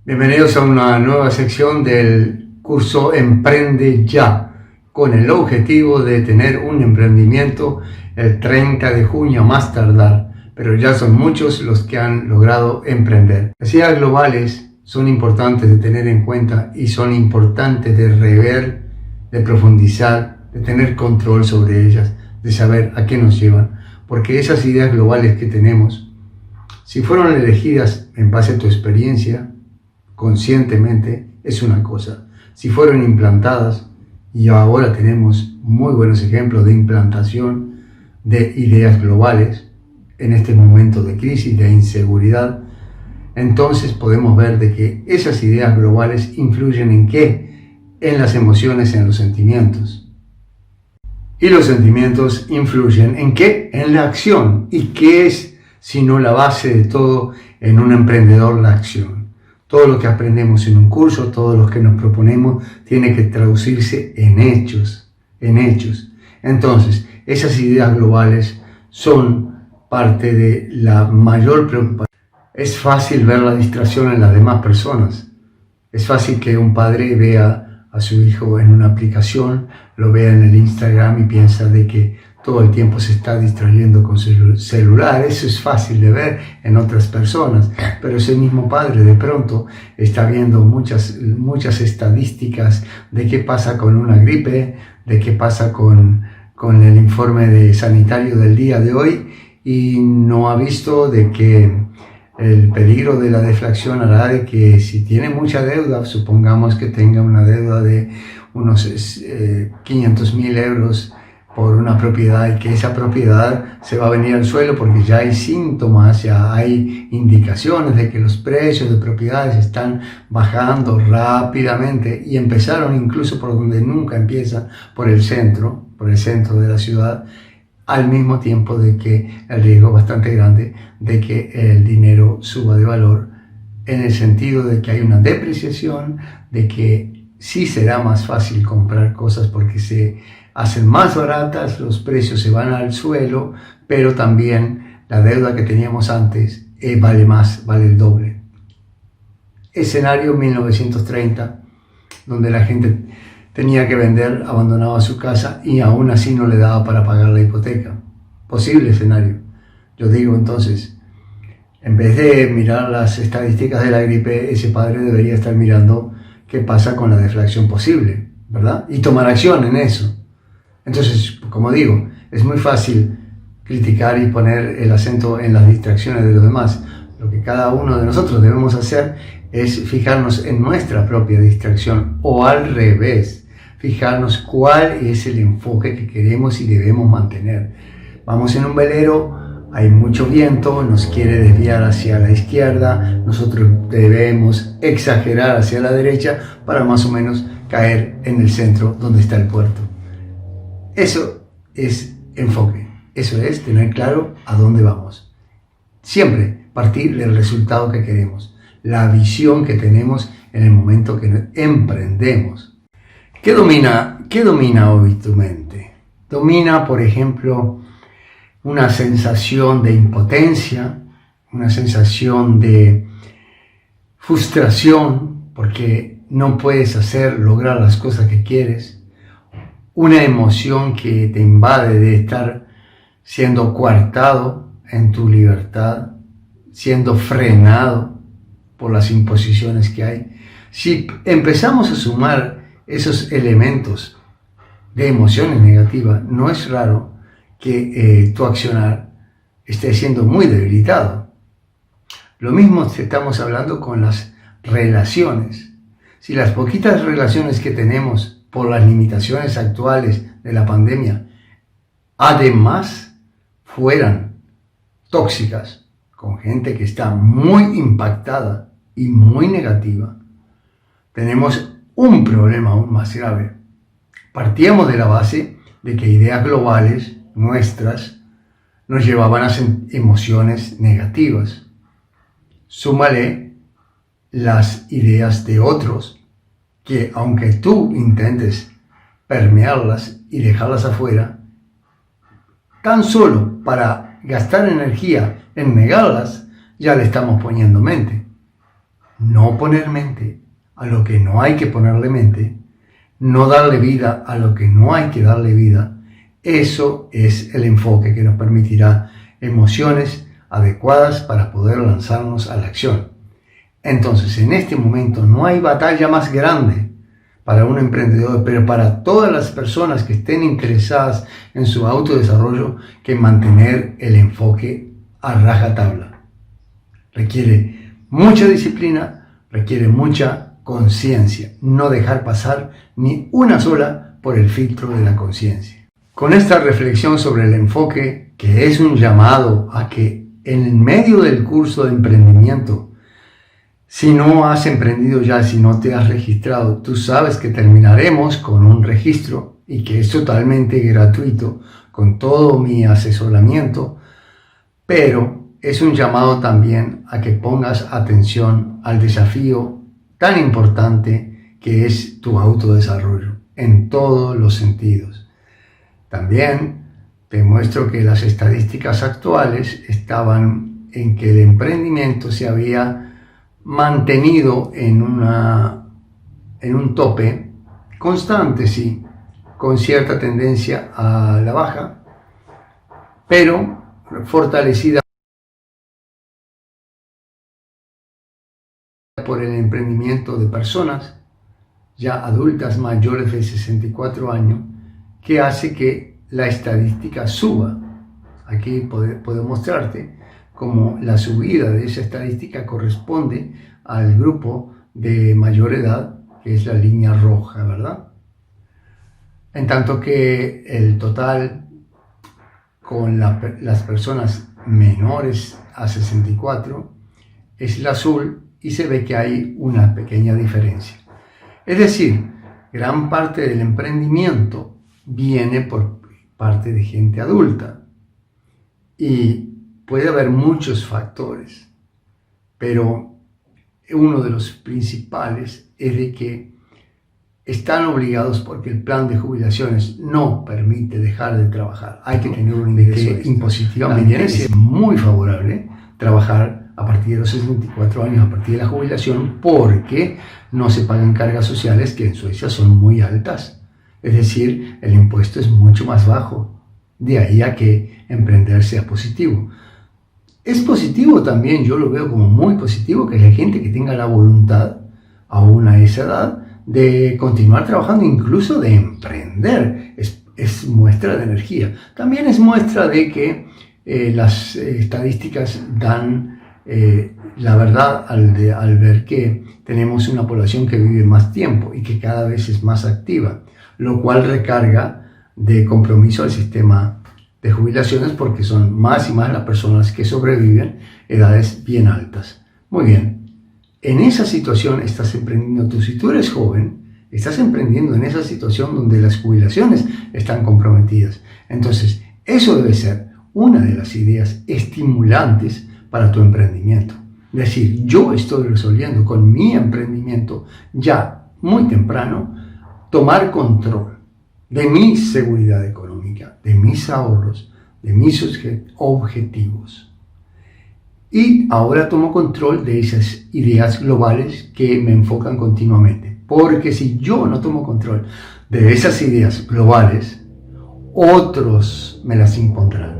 Bienvenidos a una nueva sección del curso Emprende Ya, con el objetivo de tener un emprendimiento el 30 de junio más tardar, pero ya son muchos los que han logrado emprender. Las ideas globales son importantes de tener en cuenta y son importantes de rever, de profundizar, de tener control sobre ellas, de saber a qué nos llevan, porque esas ideas globales que tenemos, si fueron elegidas en base a tu experiencia, conscientemente, es una cosa. Si fueron implantadas, y ahora tenemos muy buenos ejemplos de implantación de ideas globales en este momento de crisis, de inseguridad, entonces podemos ver de que esas ideas globales influyen ¿en qué? En las emociones, en los sentimientos. Y los sentimientos influyen ¿en qué? En la acción. ¿Y qué es sino la base de todo en un emprendedor? La acción. Todo lo que aprendemos en un curso, todo lo que nos proponemos, tiene que traducirse en hechos, Entonces, esas ideas globales son parte de la mayor preocupación. Es fácil ver la distracción en las demás personas. Es fácil que un padre vea a su hijo en una aplicación, lo vea en el Instagram y piensa de que todo el tiempo se está distrayendo con su celular. Eso es fácil de ver en otras personas, pero ese mismo padre de pronto está viendo muchas estadísticas de qué pasa con una gripe, de qué pasa con el informe sanitario del día de hoy, y no ha visto de que el peligro de la deflación hará de que si tiene mucha deuda, supongamos que tenga una deuda de unos 500.000 euros por una propiedad, y que esa propiedad se va a venir al suelo porque ya hay síntomas, ya hay indicaciones de que los precios de propiedades están bajando rápidamente, y empezaron incluso por donde nunca empieza, por el centro de la ciudad, al mismo tiempo de que el riesgo es bastante grande de que el dinero suba de valor, en el sentido de que hay una depreciación, de que sí será más fácil comprar cosas porque se hacen más baratas, los precios se van al suelo, pero también la deuda que teníamos antes vale más, vale el doble. Escenario 1930, donde la gente tenía que vender, abandonaba su casa y aún así no le daba para pagar la hipoteca. Posible escenario. Yo digo entonces, en vez de mirar las estadísticas de la gripe, ese padre debería estar mirando qué pasa con la deflación posible, ¿verdad? Y tomar acción en eso. Entonces, como digo, es muy fácil criticar y poner el acento en las distracciones de los demás. Lo que cada uno de nosotros debemos hacer es fijarnos en nuestra propia distracción, o al revés, fijarnos cuál es el enfoque que queremos y debemos mantener. Vamos en un velero, hay mucho viento, nos quiere desviar hacia la izquierda, nosotros debemos exagerar hacia la derecha para más o menos caer en el centro donde está el puerto. Eso es enfoque, eso es tener claro a dónde vamos. Siempre partir del resultado que queremos, la visión que tenemos en el momento que emprendemos. ¿Qué domina hoy tu mente? Domina, por ejemplo, una sensación de impotencia, una sensación de frustración porque no puedes lograr las cosas que quieres, una emoción que te invade de estar siendo coartado en tu libertad, siendo frenado por las imposiciones que hay. Si empezamos a sumar esos elementos de emociones negativas, no es raro que tu accionar esté siendo muy debilitado. Lo mismo estamos hablando con las relaciones. Si las poquitas relaciones que tenemos por las limitaciones actuales de la pandemia, además fueran tóxicas, con gente que está muy impactada y muy negativa, tenemos un problema aún más grave. Partíamos de la base de que ideas globales nuestras nos llevaban a emociones negativas. Súmale las ideas de otros, que aunque tú intentes permearlas y dejarlas afuera, tan solo para gastar energía en negarlas, ya le estamos poniendo mente. no poner mente a lo que no hay que ponerle mente, no darle vida a lo que no hay que darle vida, eso es el enfoque que nos permitirá emociones adecuadas para poder lanzarnos a la acción. Entonces, en este momento no hay batalla más grande para un emprendedor, pero para todas las personas que estén interesadas en su autodesarrollo, que mantener el enfoque a rajatabla. Requiere mucha disciplina, requiere mucha conciencia, no dejar pasar ni una sola por el filtro de la conciencia. Con esta reflexión sobre el enfoque, que es un llamado a que en el medio del curso de emprendimiento, si no has emprendido ya, si no te has registrado, tú sabes que terminaremos con un registro y que es totalmente gratuito, con todo mi asesoramiento, pero es un llamado también a que pongas atención al desafío tan importante que es tu autodesarrollo en todos los sentidos. También te muestro que las estadísticas actuales estaban en que el emprendimiento se había mantenido en un tope constante, sí, con cierta tendencia a la baja, pero fortalecida por el emprendimiento de personas ya adultas mayores de 64 años, que hace que la estadística suba. Aquí puedo mostrarte cómo la subida de esa estadística corresponde al grupo de mayor edad, que es la línea roja, ¿verdad? En tanto que el total con las personas menores a 64 es el azul y se ve que hay una pequeña diferencia. Es decir, gran parte del emprendimiento viene por parte de gente adulta y puede haber muchos factores, pero uno de los principales es de que están obligados porque el plan de jubilaciones no permite dejar de trabajar. Hay que tener un ingreso impositivamente es muy favorable trabajar a partir de los 64 años, a partir de la jubilación, porque no se pagan cargas sociales que en Suecia son muy altas. Es decir, el impuesto es mucho más bajo. De ahí a que emprender sea positivo. Es positivo también, yo lo veo como muy positivo, que haya gente que tenga la voluntad, aún a esa edad, de continuar trabajando, incluso de emprender. Es muestra de energía. También es muestra de que las estadísticas dan la verdad al ver que tenemos una población que vive más tiempo y que cada vez es más activa, lo cual recarga de compromiso al sistema de jubilaciones, porque son más y más las personas que sobreviven edades bien altas. Muy bien, en esa situación estás emprendiendo tú. Si tú eres joven, estás emprendiendo en esa situación donde las jubilaciones están comprometidas. Entonces, eso debe ser una de las ideas estimulantes para tu emprendimiento. Es decir, yo estoy resolviendo con mi emprendimiento ya muy temprano tomar control de mi seguridad económica, de mis ahorros, de mis objetivos. Y ahora tomo control de esas ideas globales que me enfocan continuamente. Porque si yo no tomo control de esas ideas globales, otros me las impondrán.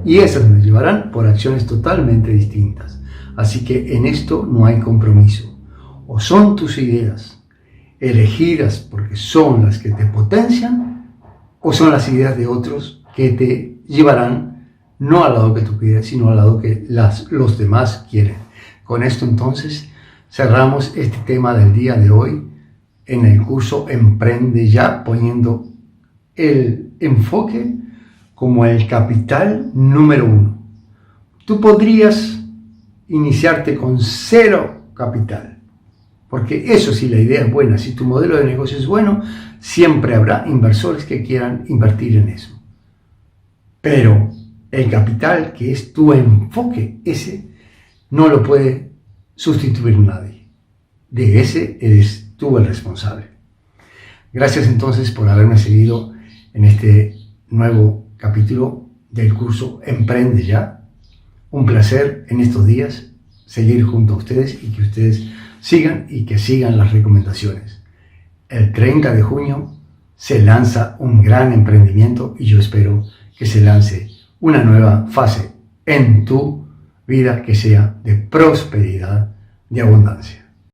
Y esas me llevarán por acciones totalmente distintas. Así que en esto no hay compromiso. O son tus ideas elegidas porque son las que te potencian, o son las ideas de otros que te llevarán no al lado que tú quieres, sino al lado que los demás quieren. Con esto entonces cerramos este tema del día de hoy en el curso Emprende Ya, poniendo el enfoque como el capital número 1. Tú podrías iniciarte con 0 capital. Porque eso, si la idea es buena, si tu modelo de negocio es bueno, siempre habrá inversores que quieran invertir en eso. Pero el capital, que es tu enfoque, ese no lo puede sustituir nadie. De ese eres tú el responsable. Gracias entonces por haberme seguido en este nuevo capítulo del curso Emprende Ya. Un placer en estos días seguir junto a ustedes y que ustedes sigan y que sigan las recomendaciones. El 30 de junio se lanza un gran emprendimiento y yo espero que se lance una nueva fase en tu vida que sea de prosperidad, de abundancia.